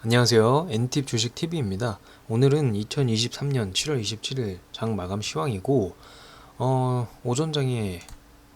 안녕하세요. N팁 주식TV입니다. 오늘은 2023년 7월 27일 장 마감 시황이고, 오전장에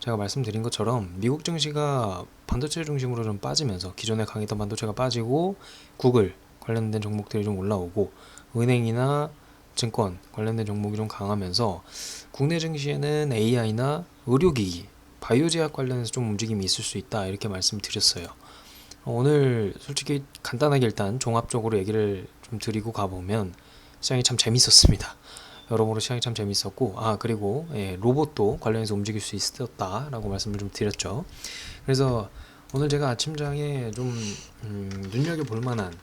제가 말씀드린 것처럼 미국 증시가 반도체 중심으로 좀 빠지면서 기존에 강했던 반도체가 빠지고, 구글 관련된 종목들이 좀 올라오고, 은행이나 증권 관련된 종목이 좀 강하면서 국내 증시에는 AI나 의료기기, 바이오제약 관련해서 좀 움직임이 있을 수 있다, 이렇게 말씀드렸어요. 오늘 솔직히 간단하게 일단 종합적으로 얘기를 좀 드리고 가보면 시장이 참 재밌었습니다. 여러모로 시장이 참 재밌었고, 그리고 로봇도 관련해서 움직일 수 있었다라고 말씀을 좀 드렸죠. 그래서 오늘 제가 아침장에 좀 눈여겨볼 만한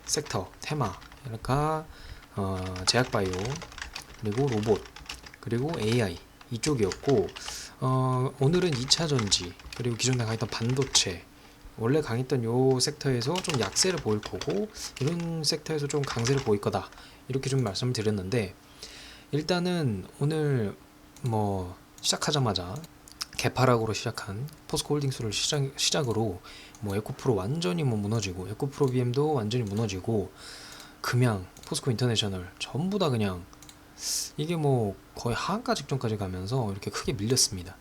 섹터, 테마가 제약바이오, 그리고 로봇, 그리고 AI 이쪽이었고, 오늘은 2차전지, 그리고 기존에 가있던 반도체, 원래 강했던 요 섹터에서 좀 약세를 보일 거고, 이런 섹터에서 좀 강세를 보일 거다, 이렇게 좀 말씀을 드렸는데, 일단은 오늘 시작하자마자 개파락으로 시작한 포스코홀딩스를 시작으로 에코프로 완전히 무너지고, 에코프로 BM도 완전히 무너지고, 금양, 포스코 인터내셔널 전부 다 그냥 이게 거의 하한가 직전까지 가면서 이렇게 크게 밀렸습니다.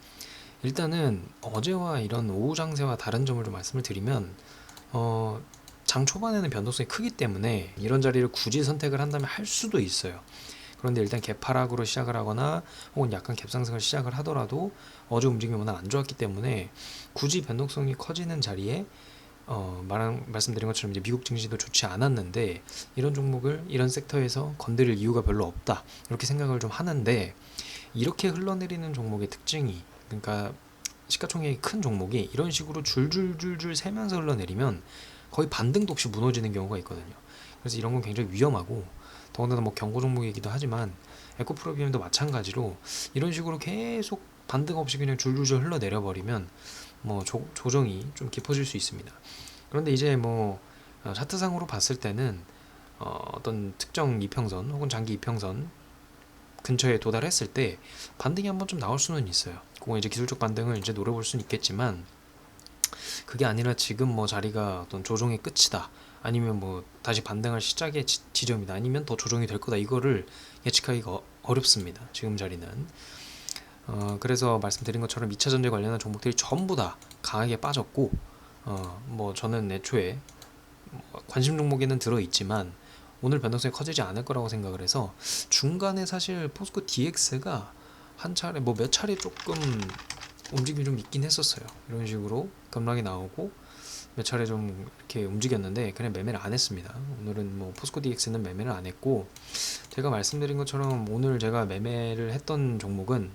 일단은 어제와 이런 오후 장세와 다른 점을 좀 말씀을 드리면, 장 초반에는 변동성이 크기 때문에 이런 자리를 굳이 선택을 한다면 할 수도 있어요. 그런데 일단 갭하락으로 시작을 하거나 혹은 약간 갭상승을 시작을 하더라도 어제 움직임이 워낙 안 좋았기 때문에 굳이 변동성이 커지는 자리에 말씀드린 것처럼 이제 미국 증시도 좋지 않았는데 이런 종목을 이런 섹터에서 건드릴 이유가 별로 없다, 이렇게 생각을 좀 하는데, 이렇게 흘러내리는 종목의 특징이, 그러니까 시가총액이 큰 종목이 이런 식으로 줄줄줄줄 세면서 흘러내리면 거의 반등도 없이 무너지는 경우가 있거든요. 그래서 이런 건 굉장히 위험하고, 더군다나 경고 종목이기도 하지만 에코프로비엠도 마찬가지로 이런 식으로 계속 반등 없이 그냥 줄줄줄 흘러내려 버리면 조정이 좀 깊어질 수 있습니다. 그런데 이제 차트상으로 봤을 때는 어떤 특정 이평선 혹은 장기 이평선 근처에 도달했을 때 반등이 한번 좀 나올 수는 있어요. 그건 이제 기술적 반등을 이제 노려볼 수는 있겠지만, 그게 아니라 지금 자리가 어떤 조정의 끝이다, 아니면 다시 반등할 시작의 지점이다, 아니면 더 조정이 될 거다, 이거를 예측하기가 어렵습니다. 지금 자리는. 그래서 말씀드린 것처럼 2차 전지 관련한 종목들이 전부 다 강하게 빠졌고, 저는 애초에 관심 종목에는 들어있지만 오늘 변동성이 커지지 않을 거라고 생각을 해서, 중간에 사실 포스코 DX가 한 차례 몇 차례 조금 움직임이 좀 있긴 했었어요. 이런 식으로 급락이 나오고 몇 차례 좀 이렇게 움직였는데 그냥 매매를 안 했습니다. 오늘은 포스코 DX는 매매를 안 했고, 제가 말씀드린 것처럼 오늘 제가 매매를 했던 종목은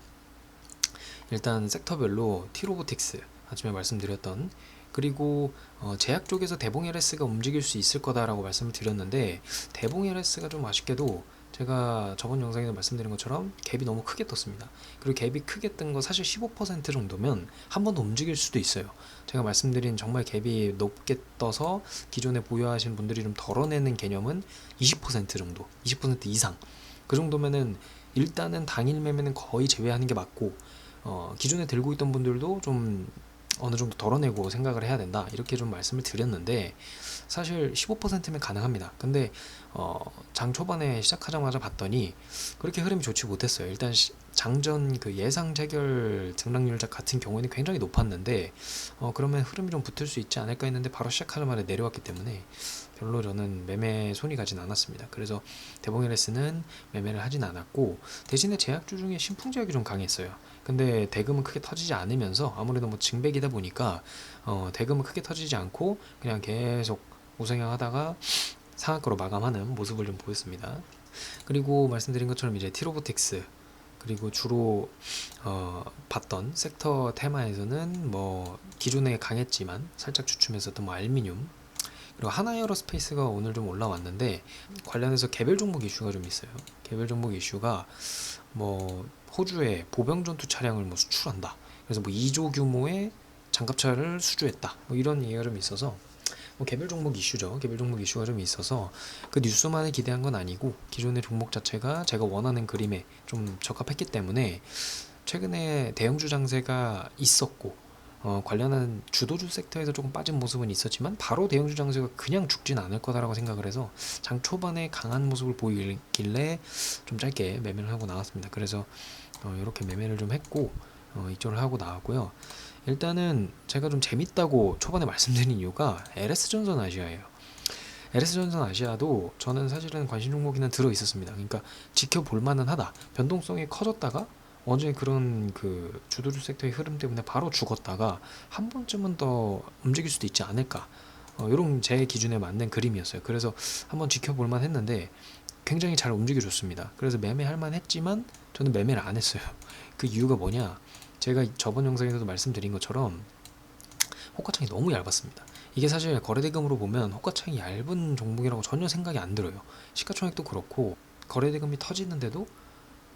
일단 섹터별로 T로보틱스 아침에 말씀드렸던, 그리고 제약 쪽에서 대봉 LS가 움직일 수 있을 거다라고 말씀을 드렸는데, 대봉 LS가 좀 아쉽게도 제가 저번 영상에서 말씀드린 것처럼 갭이 너무 크게 떴습니다. 그리고 갭이 크게 뜬 거 사실 15% 정도면 한 번 더 움직일 수도 있어요. 제가 말씀드린 정말 갭이 높게 떠서 기존에 보유하신 분들이 좀 덜어내는 개념은 20% 정도, 20% 이상, 그 정도면은 일단은 당일 매매는 거의 제외하는 게 맞고, 기존에 들고 있던 분들도 좀 어느 정도 덜어내고 생각을 해야 된다, 이렇게 좀 말씀을 드렸는데, 사실 15%면 가능합니다. 근데 장 초반에 시작하자마자 봤더니 그렇게 흐름이 좋지 못했어요. 일단 장전 그 예상 재결 등락률 같은 경우에는 굉장히 높았는데, 그러면 흐름이 좀 붙을 수 있지 않을까 했는데 바로 시작하자마자 내려왔기 때문에 별로 저는 매매 손이 가진 않았습니다. 그래서 대봉 LS는 매매를 하진 않았고, 대신에 제약주 중에 신풍제약이 좀 강했어요. 근데 대금은 크게 터지지 않으면서, 아무래도 증백이다 보니까 대금은 크게 터지지 않고 그냥 계속 우상향 하다가 상한가로 마감하는 모습을 좀 보였습니다. 그리고 말씀드린 것처럼 이제 티로보틱스, 그리고 주로 봤던 섹터 테마에서는 기존에 강했지만 살짝 주춤했었던 알미늄, 그리고 하나에어로스페이스가 오늘 좀 올라왔는데 관련해서 개별 종목 이슈가 좀 있어요. 개별 종목 이슈가 호주에 보병 전투 차량을 수출한다, 그래서 2조 규모의 장갑차를 수주했다, 이런 얘기가 좀 있어서 개별 종목 이슈죠. 개별 종목 이슈가 좀 있어서 그 뉴스만을 기대한 건 아니고, 기존의 종목 자체가 제가 원하는 그림에 좀 적합했기 때문에 최근에 대형주 장세가 있었고, 관련한 주도주 섹터에서 조금 빠진 모습은 있었지만 바로 대형주 장세가 그냥 죽진 않을 거다라고 생각을 해서 장 초반에 강한 모습을 보이길래 좀 짧게 매매를 하고 나왔습니다. 그래서 이렇게 매매를 좀 했고 이쪽을 하고 나왔고요. 일단은 제가 좀 재밌다고 초반에 말씀드린 이유가 LS전선 아시아예요. LS전선 아시아도 저는 사실은 관심 종목에는 들어 있었습니다. 그러니까 지켜볼 만은 하다. 변동성이 커졌다가 어제 그런 그 주도주 섹터의 흐름 때문에 바로 죽었다가 한 번쯤은 더 움직일 수도 있지 않을까. 이런 제 기준에 맞는 그림이었어요. 그래서 한번 지켜볼 만 했는데 굉장히 잘 움직여줬습니다. 그래서 매매할 만 했지만 저는 매매를 안 했어요. 그 이유가 뭐냐? 제가 저번 영상에서도 말씀드린 것처럼 호가창이 너무 얇았습니다. 이게 사실 거래대금으로 보면 호가창이 얇은 종목이라고 전혀 생각이 안 들어요. 시가총액도 그렇고 거래대금이 터지는데도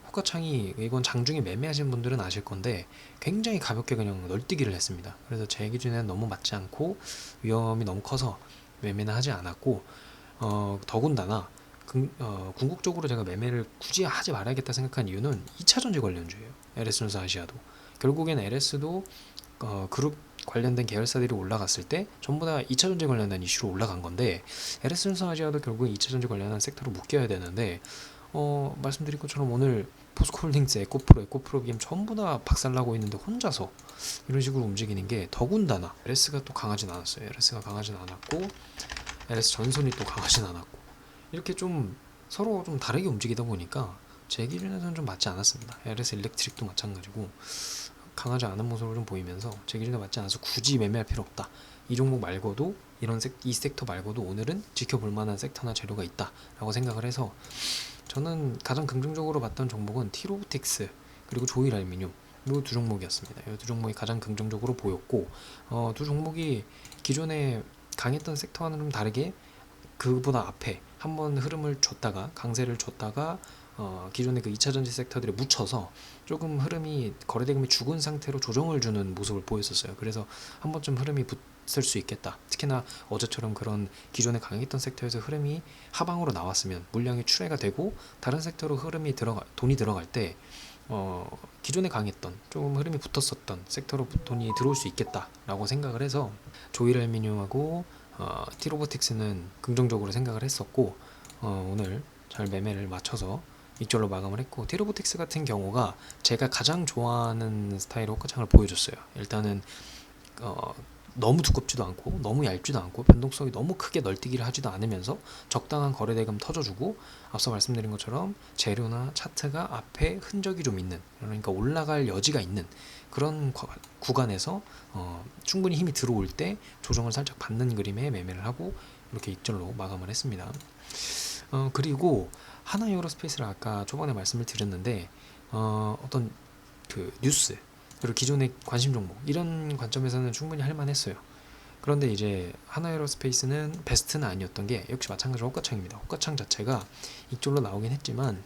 호가창이, 이건 장중에 매매하시는 분들은 아실 건데 굉장히 가볍게 그냥 널뛰기를 했습니다. 그래서 제 기준에는 너무 맞지 않고 위험이 너무 커서 매매는 하지 않았고, 더군다나 궁극적으로 제가 매매를 굳이 하지 말아야겠다 생각한 이유는 2차전지 관련주예요. LS전자 아시아도 결국엔 LS도 그룹 관련된 계열사들이 올라갔을 때 전부 다 2차전지 관련된 이슈로 올라간 건데, LS전자 아시아도 결국 2차전지 관련한 섹터로 묶여야 되는데 말씀드린 것처럼 오늘 포스코홀딩스, 에코프로, BM 전부 다 박살나고 있는데 혼자서 이런 식으로 움직이는 게, 더군다나 LS가 또 강하진 않았어요. LS가 강하진 않았고 LS 전선이 또 강하진 않았고, 이렇게 좀 서로 좀 다르게 움직이다 보니까 제 기준에서는 좀 맞지 않았습니다. LS 일렉트릭도 마찬가지고 강하지 않은 모습으로 좀 보이면서 제 기준에 맞지 않아서 굳이 매매할 필요 없다. 이 종목 말고도 이 섹터 말고도 오늘은 지켜볼 만한 섹터나 재료가 있다라고 생각을 해서 저는 가장 긍정적으로 봤던 종목은 티로보틱스 그리고 조일알미늄, 이 두 종목이었습니다. 이 두 종목이 가장 긍정적으로 보였고, 두 종목이 기존에 강했던 섹터와는 좀 다르게 그보다 앞에 한번 흐름을 줬다가 강세를 줬다가 기존의 그 2차전지 섹터들에 묻혀서 조금 흐름이, 거래대금이 죽은 상태로 조정을 주는 모습을 보였었어요. 그래서 한 번쯤 흐름이 붙을 수 있겠다. 특히나 어제처럼 그런 기존에 강했던 섹터에서 흐름이 하방으로 나왔으면 물량이 출회가 되고 다른 섹터로 돈이 들어갈 때 기존에 강했던 조금 흐름이 붙었었던 섹터로 돈이 들어올 수 있겠다라고 생각을 해서 조일알미늄하고 티로보틱스는 긍정적으로 생각을 했었고, 오늘 잘 매매를 맞춰서 이쪽으로 마감을 했고, 티로보틱스 같은 경우가 제가 가장 좋아하는 스타일의 호가창을 보여줬어요. 일단은 너무 두껍지도 않고 너무 얇지도 않고 변동성이 너무 크게 널뛰기를 하지도 않으면서 적당한 거래대금 터져주고, 앞서 말씀드린 것처럼 재료나 차트가 앞에 흔적이 좀 있는, 그러니까 올라갈 여지가 있는 그런 구간에서 충분히 힘이 들어올 때 조정을 살짝 받는 그림에 매매를 하고 이렇게 익절로 마감을 했습니다. 그리고 하나에어로스페이스를 아까 초반에 말씀을 드렸는데 어떤 그 뉴스 그리고 기존의 관심 종목 이런 관점에서는 충분히 할만했어요. 그런데 이제 하나에어로스페이스는 베스트는 아니었던 게 역시 마찬가지로 호가창입니다. 호가창 자체가 이쪽으로 나오긴 했지만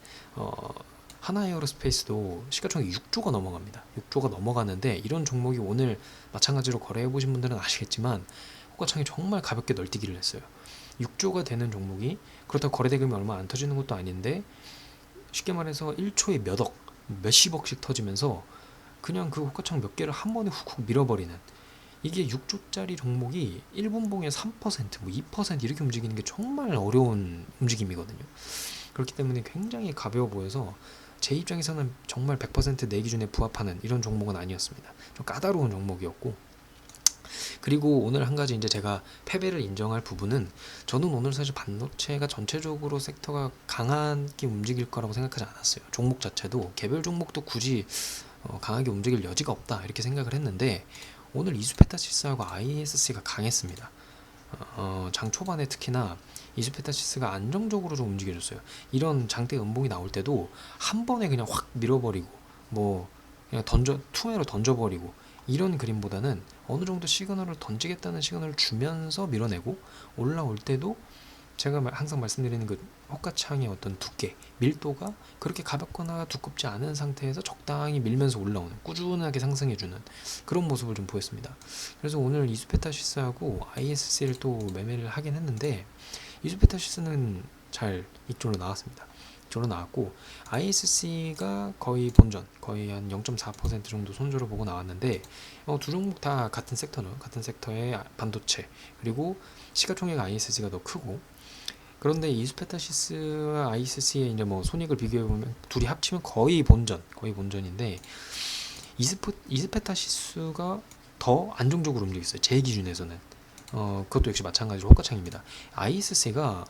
하나에어로스페이스도 시가총액 6조가 넘어갑니다. 6조가 넘어가는데 이런 종목이 오늘 마찬가지로 거래해보신 분들은 아시겠지만 호가창이 정말 가볍게 널뛰기를 했어요. 6조가 되는 종목이 그렇다고 거래대금이 얼마 안 터지는 것도 아닌데 쉽게 말해서 1초에 몇 억, 몇십억씩 터지면서 그냥 그 호가창 몇 개를 한 번에 훅훅 밀어버리는, 이게 6조짜리 종목이 1분봉에 3%, 뭐 2% 이렇게 움직이는 게 정말 어려운 움직임이거든요. 그렇기 때문에 굉장히 가벼워 보여서 제 입장에서는 정말 100% 내 기준에 부합하는 이런 종목은 아니었습니다. 좀 까다로운 종목이었고, 그리고 오늘 한 가지 이제 제가 패배를 인정할 부분은, 저는 오늘 사실 반도체가 전체적으로 섹터가 강하게 움직일 거라고 생각하지 않았어요. 종목 자체도 개별 종목도 굳이 강하게 움직일 여지가 없다 이렇게 생각을 했는데, 오늘 이수페타시스하고 ISC가 강했습니다. 장 초반에 특히나 이수페타시스가 안정적으로 좀 움직여줬어요. 이런 장대 음봉이 나올 때도 한 번에 그냥 확 밀어버리고 뭐 그냥 투매로 던져버리고 이런 그림보다는 어느 정도 시그널을 던지겠다는 시그널을 주면서 밀어내고, 올라올 때도 제가 항상 말씀드리는 그 호가창의 어떤 두께, 밀도가 그렇게 가볍거나 두껍지 않은 상태에서 적당히 밀면서 올라오는, 꾸준하게 상승해주는 그런 모습을 좀 보였습니다. 그래서 오늘 이수페타시스하고 ISC를 또 매매를 하긴 했는데, 이수페타시스는 잘 이쪽으로 나왔습니다. 쪽으로 나왔고, ISC가 거의 본전, 거의 한 0.4% 정도 손주를 보고 나왔는데, 두 종목 다 같은 섹터의 반도체, 그리고 시가총액 ISC가 더 크고, 그런데 이스페타시스와 ISC의 이제 뭐 손익을 비교해 보면 둘이 합치면 거의 본전인데, 이스페타시스가 더 안정적으로 움직였어요. 제 기준에서는. 그것도 역시 마찬가지로 호가창입니다. ISC가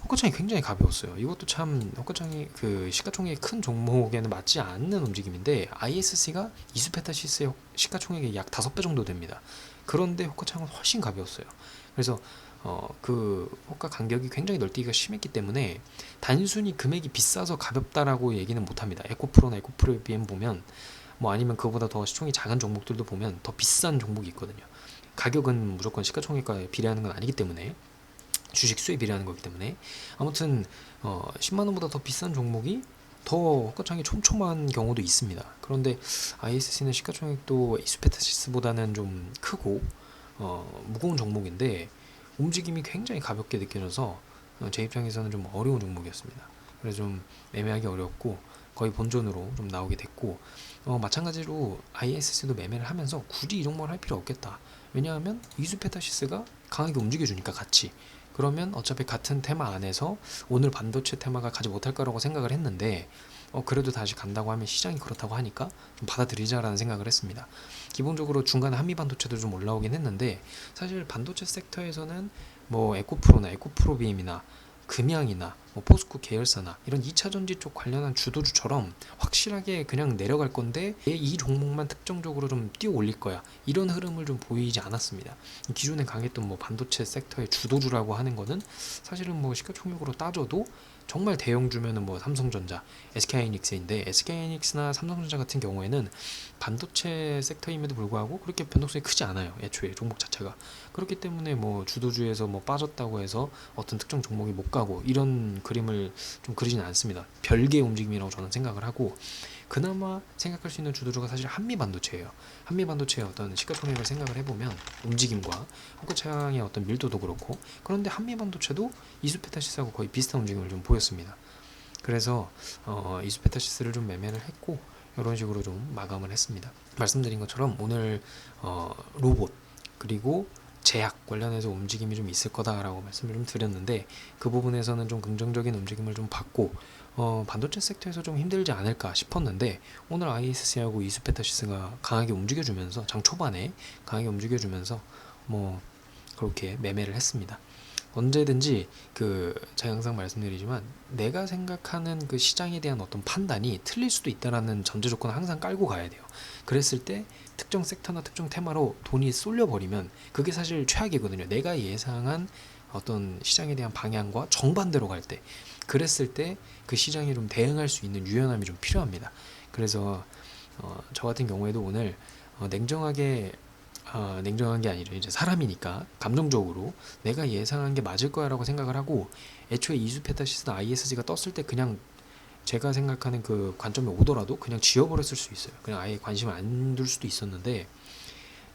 호가창이 굉장히 가벼웠어요. 이것도 참 호가창이 그 시가총액이 큰 종목에는 맞지 않는 움직임인데, ISC가 이스페타시스의 시가총액의 약 5배 정도 됩니다. 그런데 호가창은 훨씬 가벼웠어요. 그래서 그 호가 간격이 굉장히 널뛰기가 심했기 때문에 단순히 금액이 비싸서 가볍다라고 얘기는 못합니다. 에코프로나 에코프로에 비하면 뭐 아니면 그보다 더 시총이 작은 종목들도 보면 더 비싼 종목이 있거든요. 가격은 무조건 시가총액과 비례하는 건 아니기 때문에, 주식 수에 비례하는 거기 때문에, 아무튼 10만 원보다 더 비싼 종목이 더 호가창이 촘촘한 경우도 있습니다. 그런데 ISC는 시가총액도 이스페타시스보다는 좀 크고 무거운 종목인데 움직임이 굉장히 가볍게 느껴져서 제 입장에서는 좀 어려운 종목이었습니다. 그래서 좀 매매하기 어렵고 거의 본전으로 좀 나오게 됐고, 마찬가지로 ISC도 매매를 하면서 굳이 이 종목을 할 필요 없겠다. 왜냐하면 이스페타시스가 강하게 움직여주니까 같이. 그러면 어차피 같은 테마 안에서 오늘 반도체 테마가 가지 못할 거라고 생각을 했는데, 그래도 다시 간다고 하면 시장이 그렇다고 하니까 좀 받아들이자라는 생각을 했습니다. 기본적으로 중간에 한미반도체도 좀 올라오긴 했는데, 사실 반도체 섹터에서는 뭐 에코프로나 에코프로비엠이나 금양이나 뭐 포스코 계열사나 이런 2차전지 쪽 관련한 주도주처럼 확실하게 그냥 내려갈 건데 이 종목만 특정적으로 좀 뛰어 올릴 거야, 이런 흐름을 좀 보이지 않았습니다. 기존에 강했던 뭐 반도체 섹터의 주도주라고 하는 거는 사실은 뭐 시가총액으로 따져도 정말 대형주면은 뭐 삼성전자, SK하이닉스인데, SK하이닉스나 삼성전자 같은 경우에는 반도체 섹터임에도 불구하고 그렇게 변동성이 크지 않아요. 애초에 종목 자체가. 그렇기 때문에 뭐 주도주에서 뭐 빠졌다고 해서 어떤 특정 종목이 못 가고 이런 그림을 좀 그리지는 않습니다. 별개의 움직임이라고 저는 생각을 하고, 그나마 생각할 수 있는 주도주가 사실 한미반도체예요. 한미반도체의 어떤 시가총액을 생각을 해보면 움직임과 호가창의 어떤 밀도도 그렇고, 그런데 한미반도체도 이스페타시스하고 거의 비슷한 움직임을 좀 보였습니다. 그래서 이스페타시스를 좀 매매를 했고 이런 식으로 좀 마감을 했습니다. 말씀드린 것처럼 오늘 로봇 그리고 제약 관련해서 움직임이 좀 있을 거다라고 말씀을 좀 드렸는데, 그 부분에서는 좀 긍정적인 움직임을 좀 받고 반도체 섹터에서 좀 힘들지 않을까 싶었는데, 오늘 ISC하고 이스페타시스가 강하게 움직여주면서 장 초반에 강하게 움직여주면서 뭐 그렇게 매매를 했습니다. 언제든지 제가 항상 말씀드리지만 내가 생각하는 그 시장에 대한 어떤 판단이 틀릴 수도 있다라는 전제 조건을 항상 깔고 가야 돼요. 그랬을 때 특정 섹터나 특정 테마로 돈이 쏠려버리면 그게 사실 최악이거든요. 내가 예상한 어떤 시장에 대한 방향과 정반대로 갈 때, 그랬을 때 그 시장에 좀 대응할 수 있는 유연함이 좀 필요합니다. 그래서 저 같은 경우에도 오늘 냉정한 게 아니라 이제 사람이니까 감정적으로 내가 예상한 게 맞을 거야라고 생각을 하고, 애초에 이수페타시스나 ISG가 떴을 때 그냥 제가 생각하는 그 관점에 오더라도 그냥 지워버렸을 수 있어요. 그냥 아예 관심을 안 둘 수도 있었는데,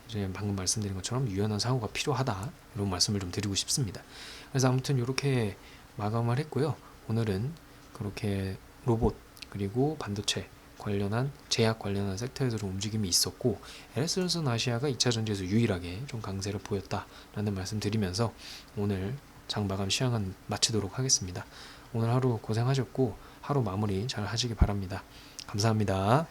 이제 방금 말씀드린 것처럼 유연한 사고가 필요하다, 이런 말씀을 좀 드리고 싶습니다. 그래서 아무튼 이렇게 마감을 했고요. 오늘은 그렇게 로봇 그리고 반도체 관련한 제약 관련한 섹터에서 좀 움직임이 있었고, LS전선 아시아가 2차전지에서 유일하게 좀 강세를 보였다라는 말씀 드리면서 오늘 장 마감 시황은 마치도록 하겠습니다. 오늘 하루 고생하셨고 하루 마무리 잘 하시기 바랍니다. 감사합니다.